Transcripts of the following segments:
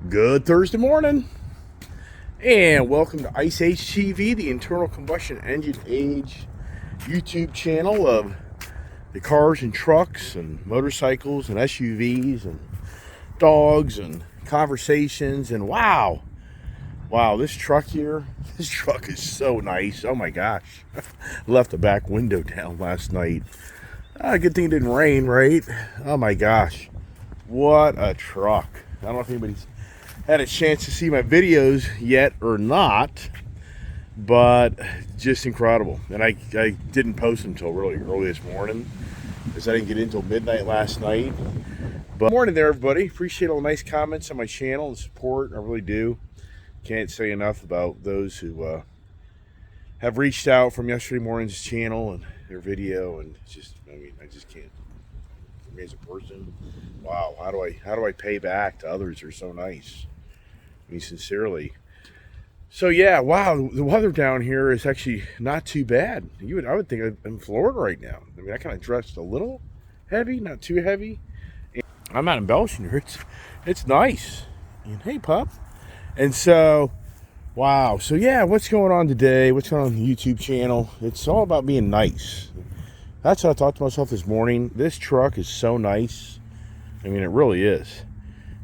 Good Thursday morning, and welcome to Ice Age TV, the internal combustion engine age YouTube channel of the cars and trucks and motorcycles and SUVs and dogs and conversations. And wow, this truck here, this truck is so nice. Oh my gosh. Left the back window down last night. Good thing it didn't rain, right? Oh my gosh, what a truck. I don't know if anybody's had a chance to see my videos yet or not, but just incredible. And I didn't post them until really early this morning because I didn't get in until midnight last night. But morning there, everybody. Appreciate all the nice comments on my channel and support. I really do. Can't say enough about those who have reached out from yesterday morning's channel and their video, and just, I just can't. For me as a person, wow, how do I pay back to others who are so nice? Sincerely. So yeah, wow, the weather down here is actually not too bad. I would think I'm in Florida right now. I kind of dressed a little heavy, not too heavy. And I'm not embellishing here. It's nice. And hey, pup. And so, wow. So yeah, what's going on today? What's going on the YouTube channel? It's all about being nice. That's what I thought to myself this morning. This truck is so nice. It really is.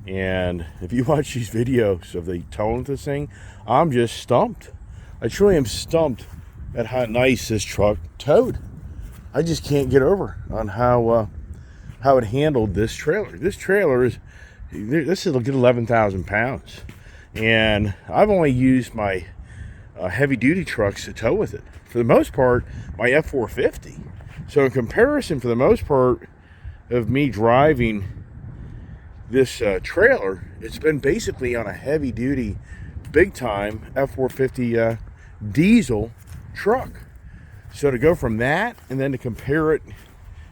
And if you watch these videos of the towing of this thing, I'm just stumped. I truly am stumped at how nice this truck towed. I just can't get over on how it handled this trailer. This trailer is a good 11,000 pounds. And I've only used my heavy duty trucks to tow with it. For the most part, my F450. So in comparison, for the most part of me driving this trailer, it's been basically on a heavy duty, big time F450 diesel truck. So to go from that and then to compare it,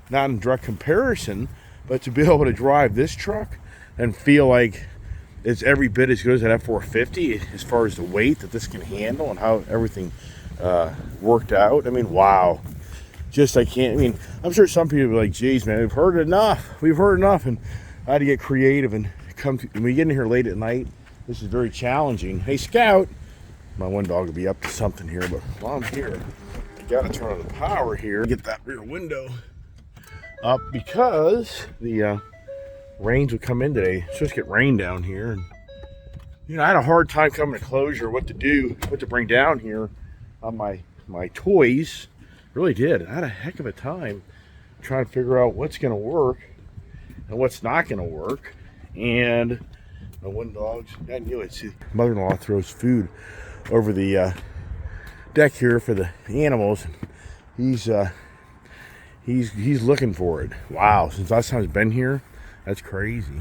not in direct comparison, but to be able to drive this truck and feel like it's every bit as good as that F450 as far as the weight that this can handle and how everything worked out. Wow. Just I can't. I'm sure some people are like, geez, man, we've heard enough. And I had to get creative and when we get in here late at night, this is very challenging. Hey, Scout. My one dog will be up to something here, but while I'm here, I gotta turn on the power here, get that rear window up because the rains will come in today. It's supposed to get rain down here. And, I had a hard time coming to closure, what to bring down here on my toys. Really did. I had a heck of a time trying to figure out what's gonna work and what's not going to work. And my one dog's, I knew it. See, mother-in-law throws food over the deck here for the animals. He's looking for it. Wow, since last time he's been here, that's crazy.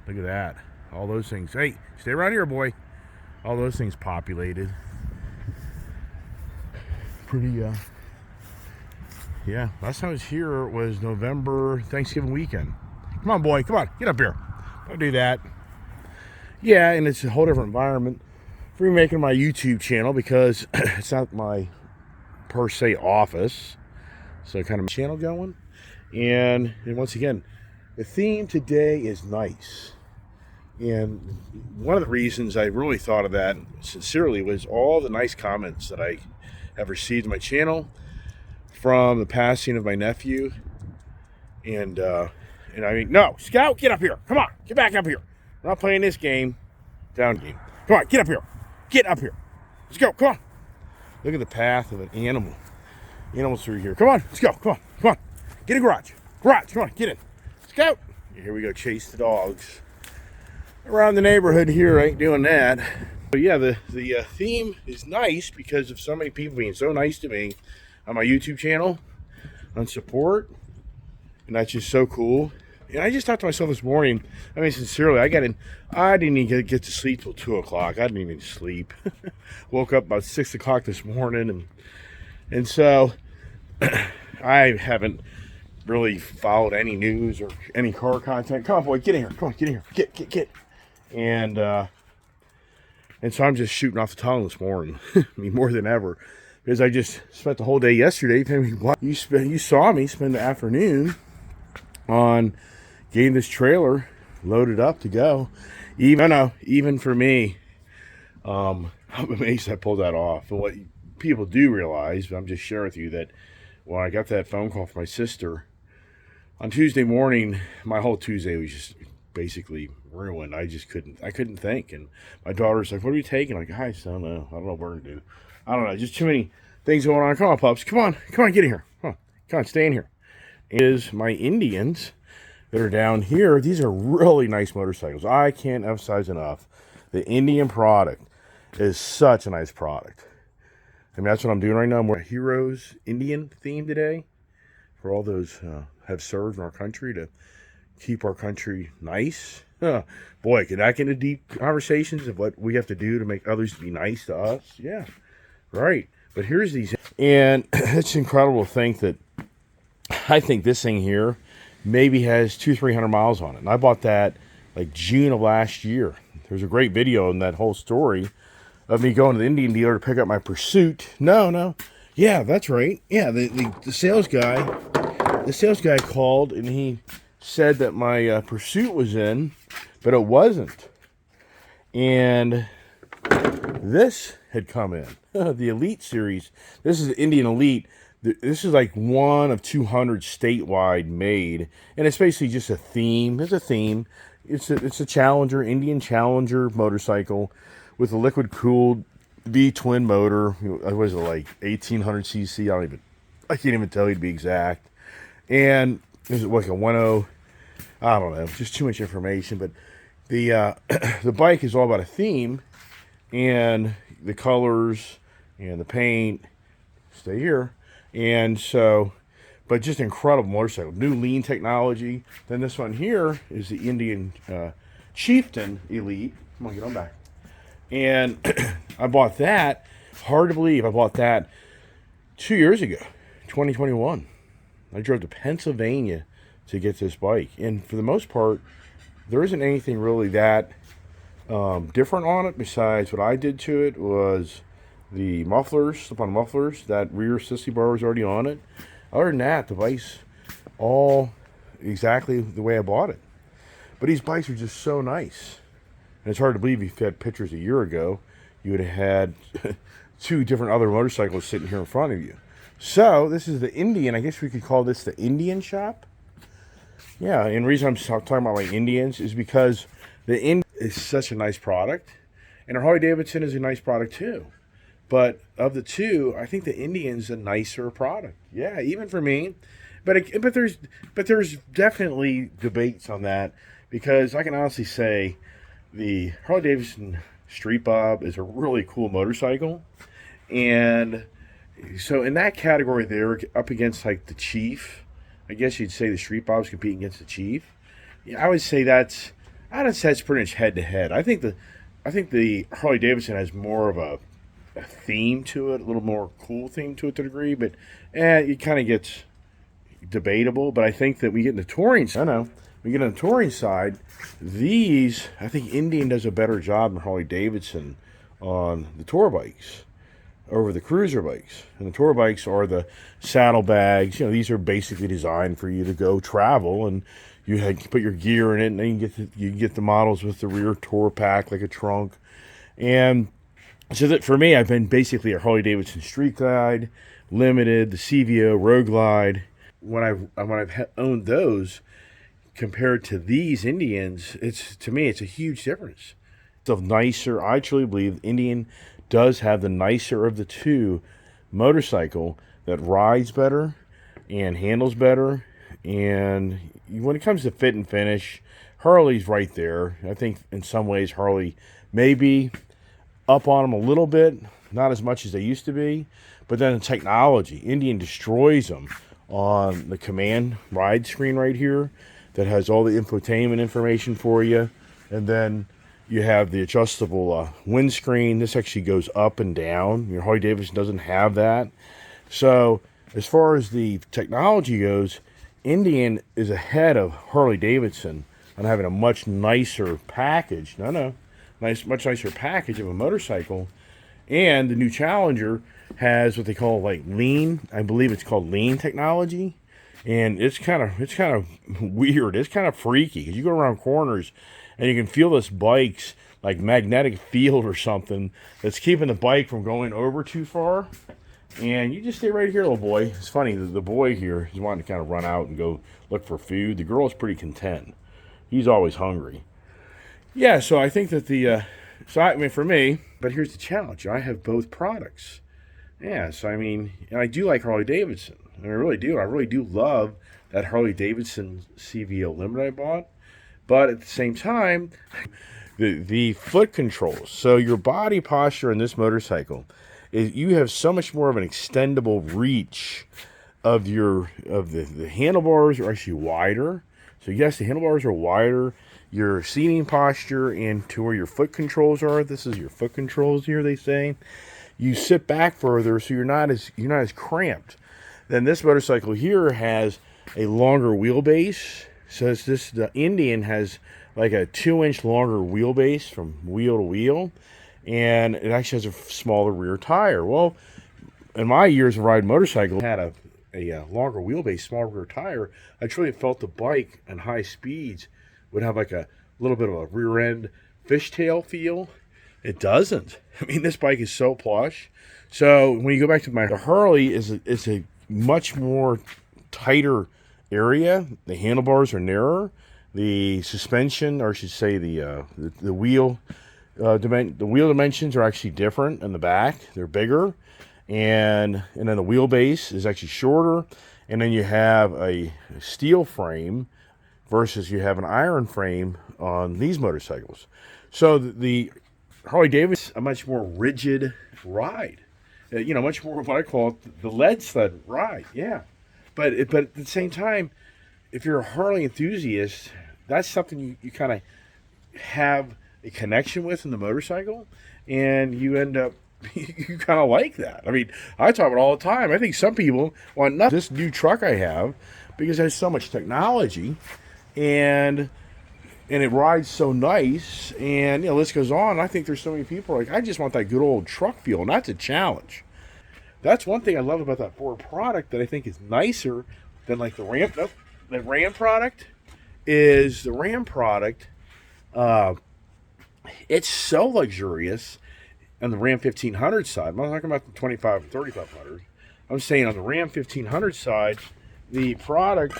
Look at that. All those things. Hey, stay around here, boy. All those things populated. Pretty, yeah. Last time I was here was November, Thanksgiving weekend. Come on, boy. Come on. Get up here. Don't do that. Yeah, and it's a whole different environment for me making my YouTube channel because it's not my, per se, office. So kind of channel going. And once again, the theme today is nice. And one of the reasons I really thought of that sincerely was all the nice comments that I have received on my channel from the passing of my nephew. And no, Scout, get up here. Come on, get back up here. We're not playing this game. Down game. Come on, get up here. Get up here. Let's go, come on. Look at the path of an animal. Animals through here. Come on, let's go, come on. Get in garage. Come on, get in. Scout. Here we go, chase the dogs around the neighborhood here. I ain't doing that. But yeah, the theme is nice because of so many people being so nice to me on my YouTube channel, on support. And that's just so cool. And I just thought to myself this morning, sincerely, I didn't even get to sleep till 2 o'clock. I didn't even sleep. Woke up about 6 o'clock this morning. And so I haven't really followed any news or any car content. Come on, boy, get in here. Come on, get in here. Get. And so I'm just shooting off the tongue this morning. More than ever. Because I just spent the whole day yesterday. You saw me spend the afternoon on getting this trailer loaded up to go. Even for me, I'm amazed I pulled that off. And what people do realize, but I'm just sharing with you, that when I got that phone call from my sister on Tuesday morning, my whole Tuesday was just basically ruined. I couldn't think. And my daughter's like, "What are you taking?" I'm like, I don't know. I don't know what we're gonna do. I don't know. Just too many things going on. Come on, pups. Come on, get in here. Come on, stay in here. Is my Indians that are down here. These are really nice motorcycles. I can't emphasize enough. The Indian product is such a nice product. I mean, that's what I'm doing right now. I'm wearing a Heroes Indian theme today for all those have served in our country to keep our country nice. Boy, could I get into deep conversations of what we have to do to make others be nice to us? Yeah, right. But here's these, and it's incredible to think that I think this thing here maybe has 200-300 miles on it. And I bought that like June of last year. There's a great video in that whole story of me going to the Indian dealer to pick up my Pursuit. No. Yeah, that's right. Yeah, the sales guy called and he said that my Pursuit was in, but it wasn't. And this had come in. The Elite series. This is the Indian Elite. This is like one of 200 statewide made, and it's basically just a theme. It's a theme. It's a Challenger, Indian Challenger motorcycle with a liquid cooled V twin motor. What was it, like 1800 cc? I can't even tell you to be exact. And is it like a 1.0? I don't know. Just too much information. But the the bike is all about a theme, and the colors and the paint. Stay here. And so, but just incredible motorcycle. New lean technology. Then this one here is the Indian Chieftain Elite. Come on, get on back. And I bought that. Hard to believe I bought that 2 years ago, 2021. I drove to Pennsylvania to get this bike. And for the most part, there isn't anything really that different on it besides what I did to it was the mufflers, slip-on mufflers. That rear sissy bar was already on it. Other than that, the bike's all exactly the way I bought it. But these bikes are just so nice. And it's hard to believe if you had pictures a year ago, you would have had two different other motorcycles sitting here in front of you. So this is the Indian. I guess we could call this the Indian shop. Yeah, and the reason I'm talking about like Indians is because the Indian is such a nice product. And our Harley Davidson is a nice product too. But of the two, I think the Indian's a nicer product. Yeah, even for me. But there's definitely debates on that, because I can honestly say the Harley Davidson Street Bob is a really cool motorcycle. And so in that category there, up against like the Chief, I guess you'd say the Street Bob's competing against the Chief. Yeah, I would say that's pretty much head to head. I think the Harley Davidson has more of a theme to it, a little more cool theme to it to a degree, but it kind of gets debatable. But I think that we get in the touring side. These, I think Indian does a better job than Harley Davidson on the tour bikes over the cruiser bikes. And the tour bikes are the saddlebags. These are basically designed for you to go travel, and you put your gear in it, and then you get the models with the rear tour pack like a trunk. And so that for me, I've been basically a Harley Davidson Street Glide, Limited, the CVO, Road Glide. When I've owned those, compared to these Indians, to me it's a huge difference. It's nicer. I truly believe Indian does have the nicer of the two motorcycle that rides better and handles better. And when it comes to fit and finish, Harley's right there. I think in some ways Harley may be up on them a little bit, not as much as they used to be, but then the technology, Indian destroys them on the command ride screen right here that has all the infotainment information for you. And then you have the adjustable windscreen. This actually goes up and down. Your Harley Davidson doesn't have that. So as far as the technology goes, Indian is ahead of Harley Davidson on having a much nicer package. Much nicer package of a motorcycle. And the new Challenger has what they call like lean. I believe it's called lean technology. And it's kind of weird. It's kind of freaky because you go around corners and you can feel this bike's like magnetic field or something that's keeping the bike from going over too far. And you just stay right here, little boy. It's funny, the boy here, he's wanting to kind of run out and go look for food. The girl's pretty content. He's always hungry. Yeah, so I think that for me, but here's the challenge. I have both products. Yeah, so I mean, and I do like Harley Davidson. I really do. I really do love that Harley Davidson CVO Limited I bought. But at the same time, the foot controls. So your body posture in this motorcycle is you have so much more of an extendable reach of the handlebars are actually wider. So yes, the handlebars are wider. Your seating posture and to where your foot controls are. This is your foot controls here, they say. You sit back further, so you're not as cramped. Then this motorcycle here has a longer wheelbase. So the Indian has like a 2-inch longer wheelbase from wheel to wheel, and it actually has a smaller rear tire. Well, in my years of riding motorcycles, I had a longer wheelbase, smaller rear tire. I truly felt the bike at high speeds would have like a little bit of a rear end fishtail feel. It doesn't. I mean, this bike is so plush. So when you go back to the Harley is a much more tighter area. The handlebars are narrower. The suspension, or I should say the wheel dimensions are actually different in the back. They're bigger, and then the wheelbase is actually shorter. And then you have a steel frame versus you have an iron frame on these motorcycles. So the Harley Davidson, a much more rigid ride. Much more of what I call the lead sled ride. Yeah. But at the same time, if you're a Harley enthusiast, that's something you kind of have a connection with in the motorcycle, and you end up, you kind of like that. I mean, I talk about it all the time. I think some people want this new truck I have because it has so much technology, and it rides so nice, and the list goes on. I think there's so many people like, I just want that good old truck feel, and that's a challenge. That's one thing I love about that Ford product that I think is nicer than like the Ram. Nope, the Ram product is the Ram product. It's so luxurious on the Ram 1500 side. I'm not talking about the 25 and 3500. I'm saying on the Ram 1500 side, the product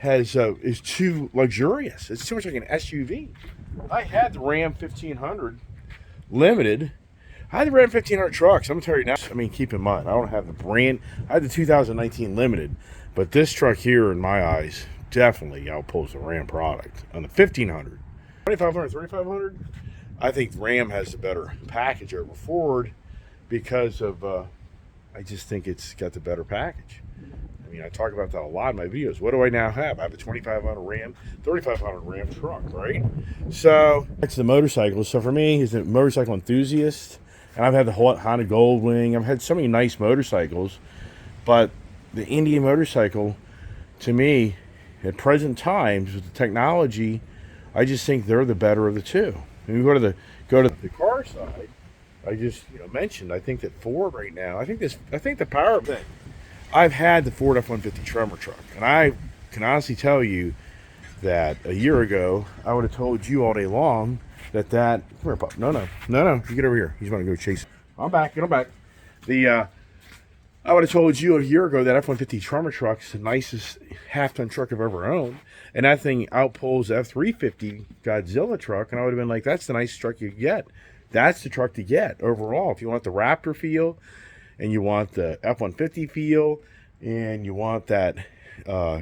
is too luxurious. It's too much like an SUV. I had the Ram 1500 Limited. I had the Ram 1500 trucks. I'm going to tell you now. I mean, keep in mind, I don't have the brand. I had the 2019 Limited. But this truck here, in my eyes, definitely outpulls the Ram product. On the 1500, 2500, 3500, I think Ram has the better package over Ford because of, I just think it's got the better package. I mean, I talk about that a lot in my videos. What do I now have? I have a 2500 Ram, 3500 Ram truck, right? So, that's the motorcycle. So for me, as a motorcycle enthusiast, and I've had the Honda Goldwing, I've had so many nice motorcycles, but the Indian motorcycle, to me, at present times, with the technology, I just think they're the better of the two. When you go to the car side, I just mentioned, I think that Ford right now, I think the power thing. I've had the Ford F-150 Tremor truck, and I can honestly tell you that a year ago, I would have told you all day long that come here, pup. No, you get over here. He's going to go chase. I'm back. Get him back. I would have told you a year ago that F-150 Tremor truck's the nicest half-ton truck I've ever owned, and that thing outpulls the F-350 Godzilla truck, and I would have been like, that's the nicest truck you get. That's the truck to get overall. If you want the Raptor feel, and you want the F-150 feel, and you want that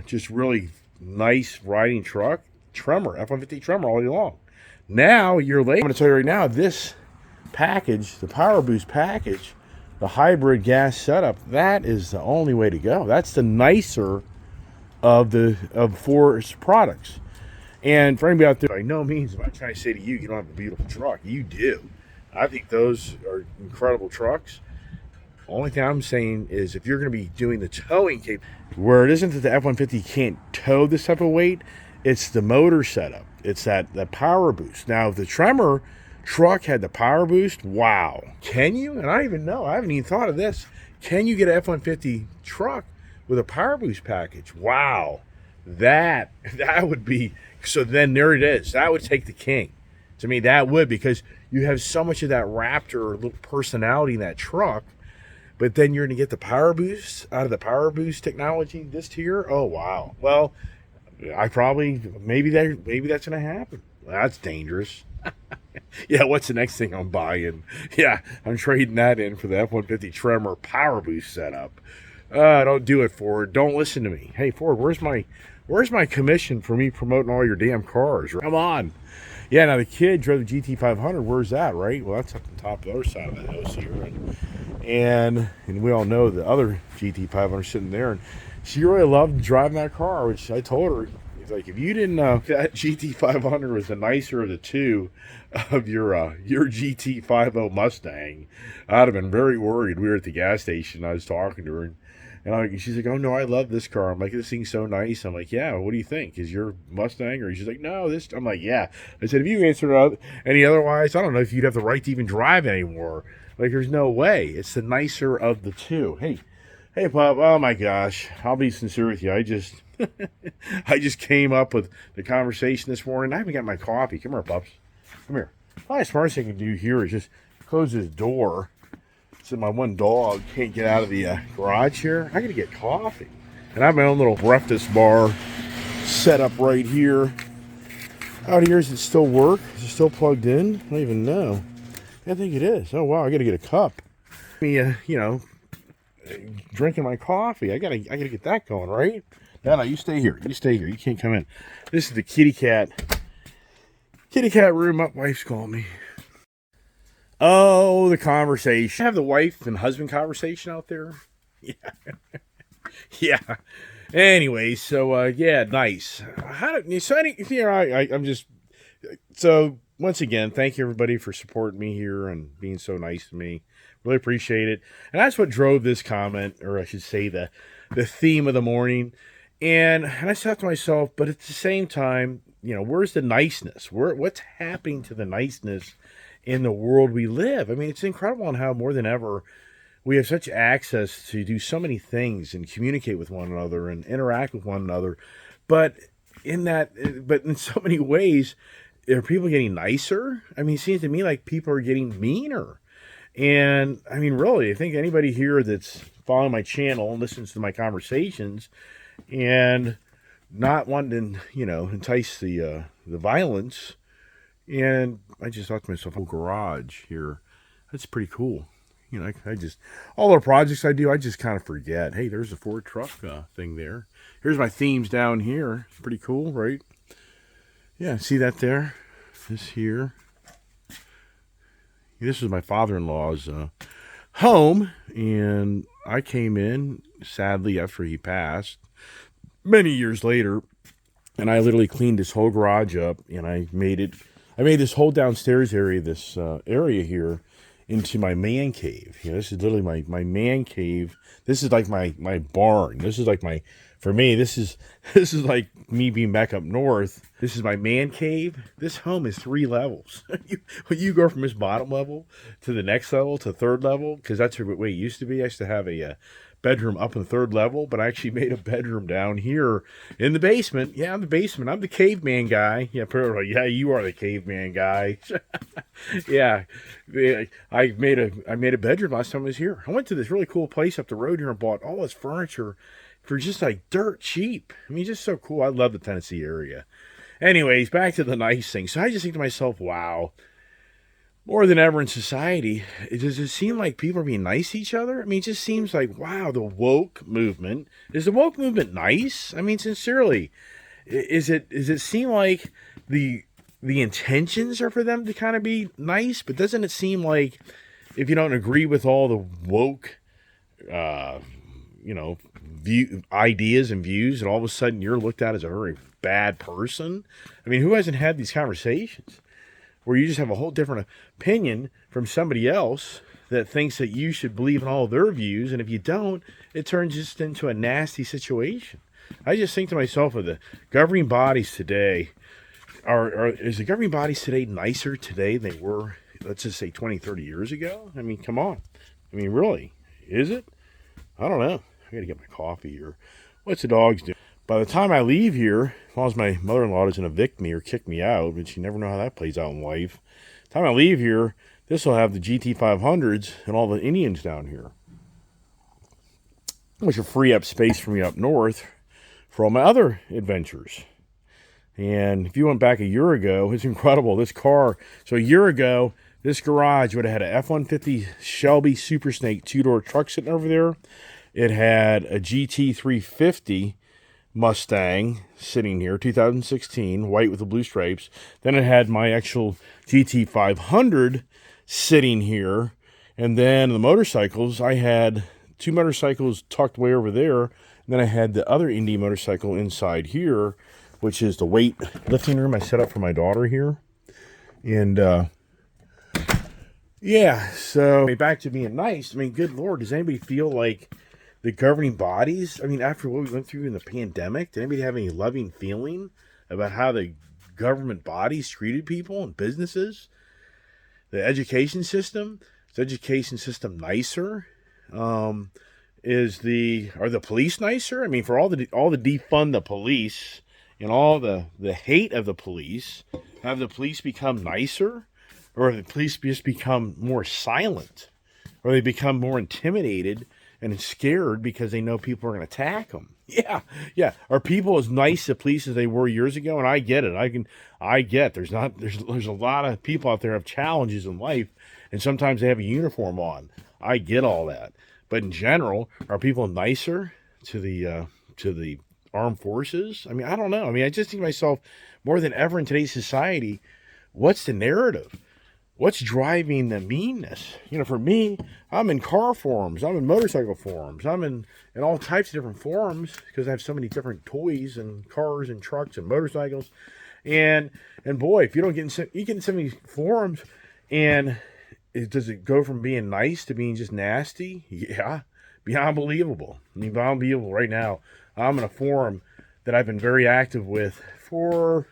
just really nice riding truck, Tremor, F-150 Tremor all day long. Now, a year later, I'm going to tell you right now, this package, the Power Boost package, the hybrid gas setup, that is the only way to go. That's the nicer of Ford's products. And for anybody out there, by no means am I trying to say to you, you don't have a beautiful truck. You do. I think those are incredible trucks. Only thing I'm saying is if you're going to be doing the towing capability, where it isn't that the F-150 can't tow this type of weight, it's the motor setup. It's that power boost. Now, if the Tremor truck had the power boost, wow. Can you? And I don't even know. I haven't even thought of this. Can you get an F-150 truck with a Power Boost package. Wow, that would be, so then there it is. That would take the king. To me, that would, because you have so much of that Raptor little personality in that truck, but then you're going to get the Power Boost out of the Power Boost technology this tier. Oh wow. Well, maybe that's going to happen. That's dangerous. Yeah, what's the next thing I'm buying? Yeah, I'm trading that in for the F-150 Tremor Power Boost setup. Don't do it, Ford. Don't listen to me. Hey, Ford, where's my commission for me promoting all your damn cars? Come on. Yeah, now the kid drove the GT500. Where's that, right? Well, that's up on top of the other side of the house here. And we all know the other GT500 sitting there. And she really loved driving that car, which I told her, it's like, if you didn't know that GT500 was the nicer of the two of your GT50 Mustang, I'd have been very worried. We were at the gas station. I was talking to her, and she's like, "Oh no, I love this car." I'm like, "This thing's so nice." I'm like, "Yeah, what do you think? Is your Mustang?" Or she's like, "No, this." I'm like, "Yeah." I said, "If you answered up any otherwise, I don't know if you'd have the right to even drive anymore. Like, there's no way. It's the nicer of the two." Hey, Pop. Oh my gosh, I'll be sincere with you. I just came up with the conversation this morning. I haven't got my coffee. Come here, pups. Come here. Probably the smartest thing I can do here is just close this door so my one dog can't get out of the garage here. I gotta get coffee. And I have my own little breakfast bar set up right here. Out here, does it still work? Is it still plugged in? I don't even know. I think it is. Oh wow, I gotta get a cup. Me, drinking my coffee. I gotta get that going, right? No, you stay here. You stay here. You can't come in. This is the kitty cat room. My wife's calling me. Oh, the conversation. I have the wife and husband conversation out there. Yeah. Yeah. Anyway, so yeah, nice. So once again, thank you everybody for supporting me here and being so nice to me. Really appreciate it. And that's what drove this comment, or I should say the theme of the morning. And I thought to myself, but at the same time, where's the niceness? What's happening to the niceness in the world we live? I mean, it's incredible on how more than ever we have such access to do so many things and communicate with one another and interact with one another. But in so many ways, are people getting nicer? I mean, it seems to me like people are getting meaner. And I mean, really, I think anybody here that's following my channel and listens to my conversations and not wanting to, entice the violence. And I just thought to myself, garage here, that's pretty cool. I just, all the projects I do, I just kind of forget. Hey, there's a Ford truck thing there. Here's my themes down here. It's pretty cool, right? Yeah, see that there? This here. This was my father-in-law's home, and I came in, sadly, after he passed, many years later, and I literally cleaned this whole garage up, and I made this whole downstairs area, this area here, into my man cave. This is literally my man cave. This is like my barn. This is like for me, this is like me being back up north. This is my man cave. This home is 3 levels. you go from this bottom level to the next level to third level, because that's the way it used to be. I used to have a bedroom up in the 3rd level, but I actually made a bedroom down here in the basement. Yeah, I'm the basement. I'm the caveman guy. Yeah, yeah, you are the caveman guy. Yeah, I made a bedroom last time I was here. I went to this really cool place up the road here and bought all this furniture for just like dirt cheap. I mean, just so cool. I love the Tennessee area. Anyways, back to the nice thing. So I just think to myself, wow, more than ever in society, does it seem like people are being nice to each other? I mean, it just seems like, wow, the woke movement. Is the woke movement nice? I mean, sincerely, does it seem like the intentions are for them to kind of be nice? But doesn't it seem like if you don't agree with all the woke, ideas and views, and all of a sudden you're looked at as a very bad person? I mean, who hasn't had these conversations where you just have a whole different opinion from somebody else that thinks that you should believe in all their views, and if you don't, it turns just into a nasty situation? I just think to myself, of the governing bodies today, is the governing bodies today nicer today than they were, let's just say 20, 30 years ago? I mean, come on. I mean, really, is it? I don't know. I gotta get my coffee here. What's the dogs doing? By the time I leave here, as long as my mother-in-law doesn't evict me or kick me out, but you never know how that plays out in life. By the time I leave here, this will have the GT500s and all the Indians down here, which will free up space for me up north for all my other adventures. And if you went back a year ago, it's incredible. This car, so a year ago, this garage would have had a F-150 Shelby Super Snake two-door truck sitting over there. It had a GT350 Mustang sitting here, 2016, white with the blue stripes. Then it had my actual GT500 sitting here. And then the motorcycles, I had two motorcycles tucked way over there. And then I had the other Indy motorcycle inside here, which is the weight lifting room I set up for my daughter here. And, yeah, so back to being nice. I mean, good Lord, does anybody feel like the governing bodies, I mean, after what we went through in the pandemic, did anybody have any loving feeling about how the government bodies treated people and businesses? The education system? Is the education system nicer? Are the police nicer? I mean, for all the defund the police and all the hate of the police, have the police become nicer? Or have the police just become more silent? Or they become more intimidated and scared because they know people are going to attack them? Yeah. Are people as nice to police as they were years ago? And I get it. I get there's a lot of people out there have challenges in life, and sometimes they have a uniform on. I get all that. But in general, are people nicer to the armed forces? I mean, I don't know. I mean, I just think to myself, more than ever in today's society, what's the narrative? What's driving the meanness? You know, for me, I'm in car forums. I'm in motorcycle forums. I'm in all types of different forums because I have so many different toys and cars and trucks and motorcycles. And boy, if you don't get in so many forums, and does it go from being nice to being just nasty? Yeah, beyond believable. I mean, beyond believable. Right now, I'm in a forum that I've been very active with for,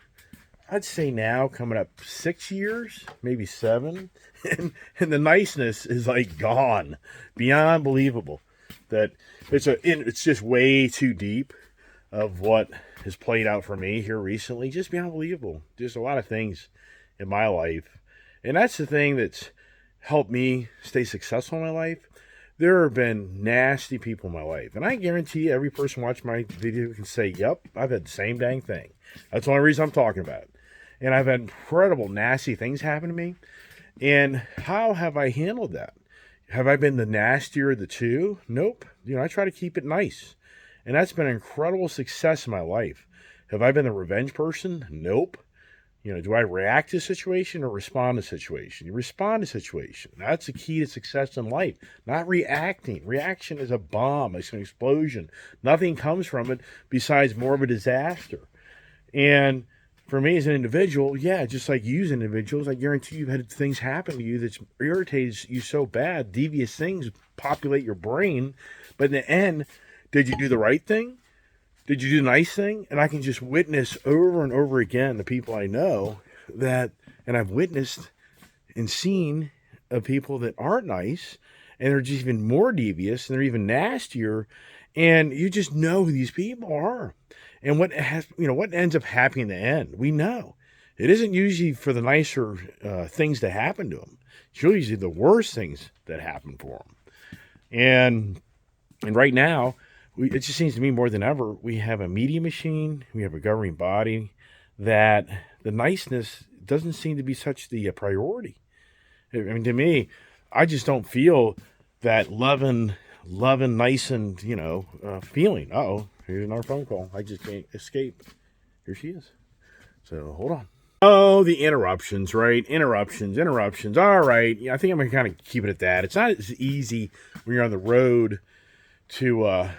I'd say now, coming up 6 years, maybe 7. And the niceness is like gone. Beyond believable. That it's just way too deep of what has played out for me here recently. Just beyond believable. There's a lot of things in my life. And that's the thing that's helped me stay successful in my life. There have been nasty people in my life. And I guarantee you, every person watching my video can say, yep, I've had the same dang thing. That's the only reason I'm talking about it. And I've had incredible, nasty things happen to me. And how have I handled that? Have I been the nastier of the two? Nope. You know, I try to keep it nice. And that's been an incredible success in my life. Have I been the revenge person? Nope. You know, do I react to a situation or respond to a situation? You respond to a situation. That's the key to success in life, not reacting. Reaction is a bomb. It's an explosion. Nothing comes from it besides more of a disaster. And for me as an individual, yeah, just like you as individuals, I guarantee you've had things happen to you that irritates you so bad, devious things populate your brain. But in the end, did you do the right thing? Did you do the nice thing? And I can just witness over and over again the people I know that, and I've witnessed and seen of people that aren't nice, and they're just even more devious, and they're even nastier, and you just know who these people are. And what ends up happening in the end, we know. It isn't usually for the nicer things that happen to them. It's usually the worst things that happen for them. And right now, it just seems to me more than ever, we have a media machine, we have a governing body, that the niceness doesn't seem to be such the priority. I mean, to me, I just don't feel that loving, nice, and, feeling. Uh-oh, here's another phone call. I just can't escape. Here she is. So, hold on. Oh, the interruptions, right? Interruptions. All right. Yeah, I think I'm going to kind of keep it at that. It's not as easy when you're on the road to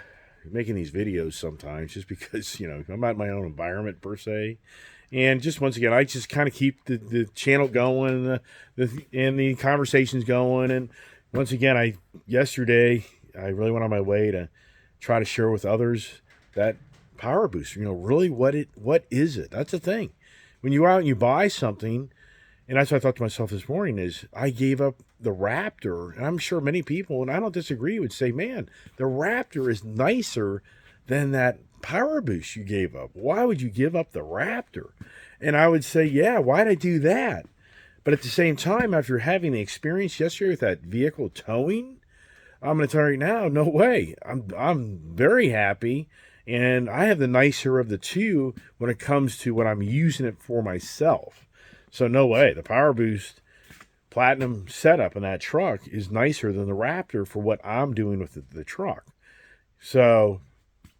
making these videos sometimes, just because, I'm not in my own environment per se. And just once again, I just kind of keep the channel going and the conversations going. And once again, yesterday, I really went on my way to try to share with others that power booster. Really, what is it? That's the thing. When you go out and you buy something, And that's what I thought to myself this morning is I gave up the Raptor. And I'm sure many people, and I don't disagree, would say, man, the Raptor is nicer than that Power Boost you gave up. Why would you give up the Raptor? And I would say, yeah, why'd I do that? But at the same time, after having the experience yesterday with that vehicle towing, I'm going to tell you right now, no way. I'm very happy, and I have the nicer of the two when it comes to when I'm using it for myself. So no way. The Power Boost Platinum setup in that truck is nicer than the Raptor for what I'm doing with the truck. So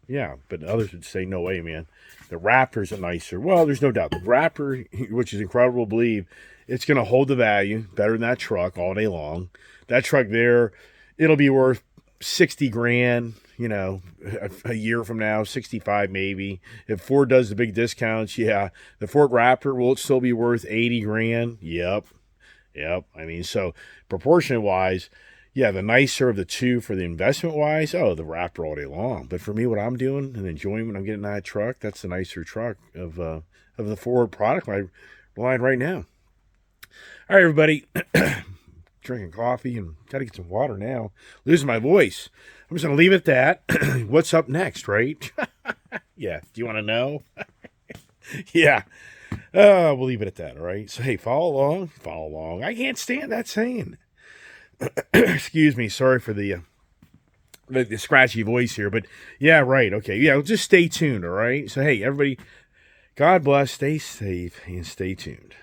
yeah, but others would say, no way, man. The Raptor's a nicer. Well, there's no doubt. The Raptor, which is incredible to believe, it's going to hold the value better than that truck all day long. That truck there, it'll be worth 60 grand, a year from now, 65 maybe. If Ford does the big discounts, yeah. The Ford Raptor, will it still be worth 80 grand? Yep. I mean, so proportionate wise, yeah, the nicer of the two for the investment wise, oh, the Raptor all day long. But for me, what I'm doing and enjoying when I'm getting that truck, that's the nicer truck of the Ford product line right now. All right, everybody, drinking coffee and got to get some water now. Losing my voice. I'm just gonna leave it at that. What's up next, right? Yeah. Do you want to know? Yeah. We'll leave it at that. All right. So hey, follow along. I can't stand that saying. Excuse me. Sorry for the scratchy voice here, but yeah, right. Okay. Yeah. Just stay tuned. All right. So hey, everybody, God bless. Stay safe and stay tuned.